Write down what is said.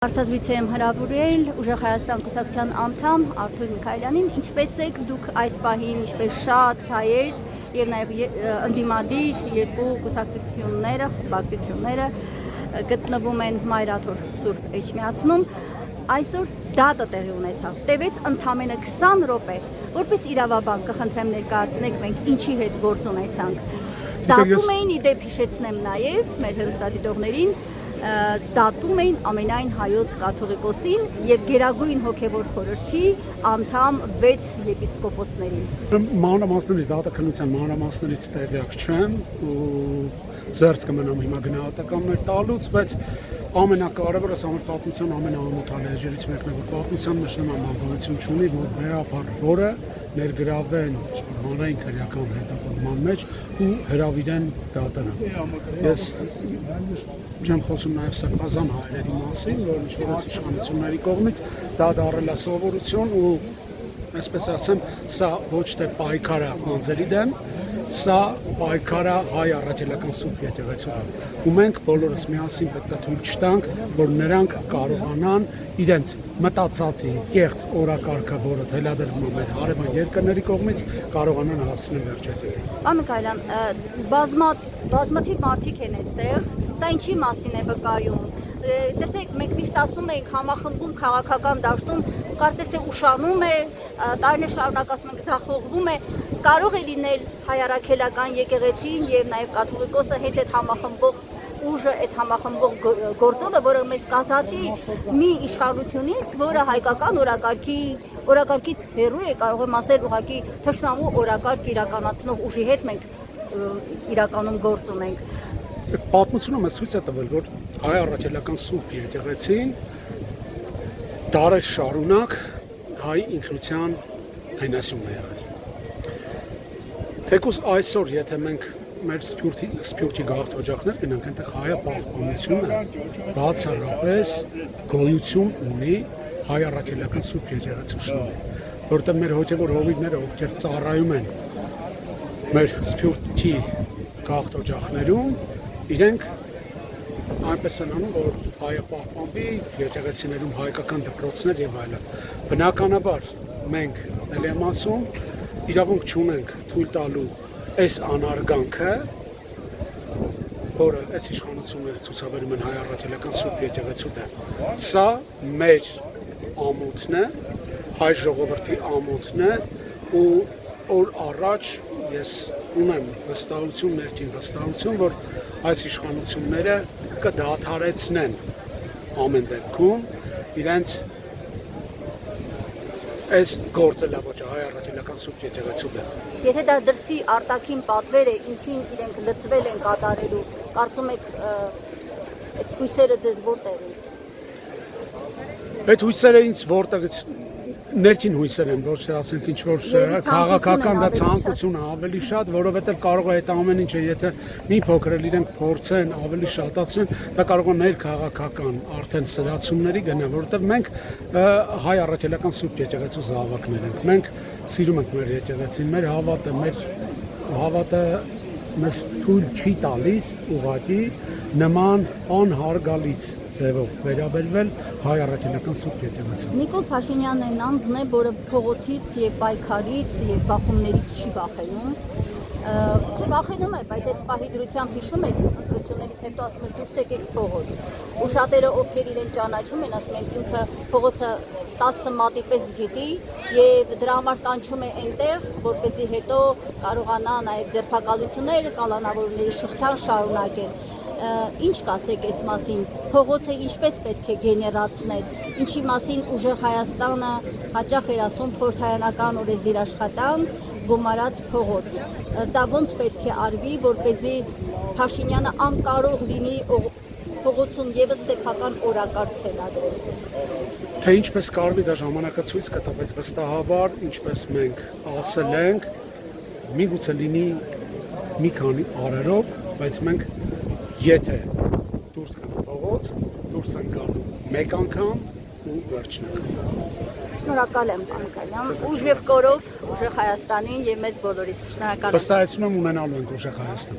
Հարցազրույցի եմ հրավիրել Ուժեղ Հայաստան կուսակցության անդամ Արթուր Միքայելյանին, ինչպես եք դուք այս պահին, ինչպես շատ հայեր եւ նաեւ ընդդիմադիր երկու կուսակցությունները գտնվում են Մայրաթոր Սուրբ Էջմիածնում, այսօր դատը տեղի ունեցավ, տևեց ընդամենը 20 րոպե, որպես իրավաբան կխնդրեմ ներկայացնեք մենք ինչի հետ գործ ունեցանք, դատում էին իդեպ հիշեցնեմ նաեւ մեր հեռուստադիտողներին դատում էին ամենայն հայոց կաթողիկոսին եւ Գերագույն հոգեվոր խորհրդի անդամ 6 եպիսկոպոսներին։ Մանրամասներից դատաքննության մանրամասներից տեղյակ չեմ ու զերծ կմնամ հիմա գնահատականներ տալուց, բայց ամենակարևորը սա պատմության ամենաամոթալի էջերից մեկն է, որ պատմության մեջ նման բանականություն չունի, որ վերապար որը ներգրավեն հանրային քրեական հետապնդման մեջ ու հրավիրեն դատարան։ Ես չեմ խոսում նաև սրբազան հայերերի մասին, որ ինչ-որ իշխանությունների կողմից դա դառել է սովորություն ու այսպես ասեմ, սա ոչ թե պայքար է անձերի դեմ, սա պայքար է հայ առաքելական սուրբ եկեղեցու դեմ։ Ու մենք բոլորս միասին պետք է թույլ չտանք, որ նրանք կարողանան իրենց մտածածի կեղծ օրակարգը, որը թելադրվում է մեր հարևան երկրների կողմից, կարողանան հասնել վերջեթերի։ Պարոն Միքայելյան, բազմաթիվ մարդիկ են այստեղ, սա ինչի մասին է վկայում։ Տեսեք, մենք միշտ ասում ենք համախմբում քաղաքական դաշտում, կարծես թե ուշանում է, տարիներ շարունակ ասում ենք ձախողվում է, կարող է լինել հայ առաքելական եկեղեցին եւ նաեւ կաթողիկոսը հենց այդ համախմբող ուժը, այդ համախմբող գործոնը, որը մեզ կազատի մի իշխանությունից, որը հայկական օրակարգից հեռու է, կարող եմ ասել ուղղակի թշնամու օրակարգ իրականացնող ուժի հետ մենք իրականում գործ ունենք։ Պատմությունը մեզ ցույց է տվել, որ հայ առաքելական սուրբ եկեղեցին դարեր շարունակ հայ ինքնության հենասյունն է եղել։ Թեկուզ այսօր, եթե մենք մեր սփյուռքի գաղթօջախներ գնանք, այնտեղ հայը պահպանությունը բացառապես գոյություն ունի հայ առաքելական սուրբ եկեղեցու շնորհիվ, որտեղ մեր հոգևոր հովիվները, ովքեր ծառայում են մեր սփյուռքի գաղթօջախներում, իրենք այնպես են անում, որ հայը պահպանվի, եկեղեցիներում հայկական դպրոցներ եւ այլն։ Բնականաբար մենք ել եմ ասում, իրավունք չունենք թույլ տալու այս անարգանքը, որը այս իշխանությունները ցուցաբերում են հայ առաքելական սուրբ եկեղեցու դեմ։ Սա մեր ամոթն է, հայ ժողովրդի ամոթն է ու օր առաջ ես ունեմ վստահություն, ներքին վստահություն, որ այս իշխանությունները կդադարեցնեն ամեն դեպքում իրենց այս գործը լավ ոչ հայ առաքելական սուրբ եկեղեցու դեմ։ Եթե դա դրսի արտաքին պատվեր է, ինչին իրենք լծվել են կատարելու, կարծում եք այդ հույսերը ձեզ որտեղից։ Այդ հույսերը ինձ որտեղից ներքին հույսեր են, ոչ թե ասենք ինչ որ քաղաքական դա ցանկությունը ավելի շատ, որովհետև կարող է այդ ամեն ինչը, եթե մի փոքր էլ իրենք փորձեն ավելի շատացնեն, դա կարող է ներքաղաքական արդեն սրացումների գնա, որովհետև մենք հայ առաքելական սուրբ եկեղեցու զավակներ ենք։ Մենք սիրում ենք մեր եկեղեցին, մեր հավատը մեզ թույլ չի տալիս ուղղակի նման անհարգալից ձևով վերաբերվել հայ առաքելական սուրբ եկեղեցին։ Նիկոլ Փաշինյանն այն անձն է, որը փողոցից եւ պայքարից եւ բախումներից չի վախենում։ Չէ, վախենում է, բայց այս պահի դրությամբ հիշում եք ընտրություններից հետո ասում եք դուրս եկեք փողոց։ Ու շատերը ովքեր իրեն ճանաչում են, ասում են ինքը փողոցը 10 մատի պես գիտի եւ դրա համար կանչում է այնտեղ, որպեսզի հետո կարողանա նաեւ ձերբակալություններ, կալանավորների շղթան շարունակել։ Ինչ կասեք այս մասին, փողոցը ինչպես պետք է գեներացնել, ինչի մասին Ուժեղ Հայաստանը հաճախ էր ասում խորհրդարանական օրենսդիր աշխատանք, գումարած փողոց, դա ոնց պետք է արվի, որպեսզի Փաշինյանը անկարող լինի փողոցում եւս սեփական օրակարգ թելադրել։ Թե ինչպես կարվի դա ժամանակը ցույց կտա, բայց վստահաբար, ինչպես մենք ասել ենք, միգուցե լինի մի քանի օրերով, բայց մենք եթե դուրս գանք փողոց, դուրս ենք գալու մեկ անգամ ու վերջնական։ Շնորհակալ եմ, պարոն Միքայելյան, ուժ եւ կորով Ուժեղ Հայաստանին եւ մեզ բոլորիս։ Շնորհակալ եմ։ Վստահեցնում եմ ունենալու ենք Ուժեղ Հայաստան։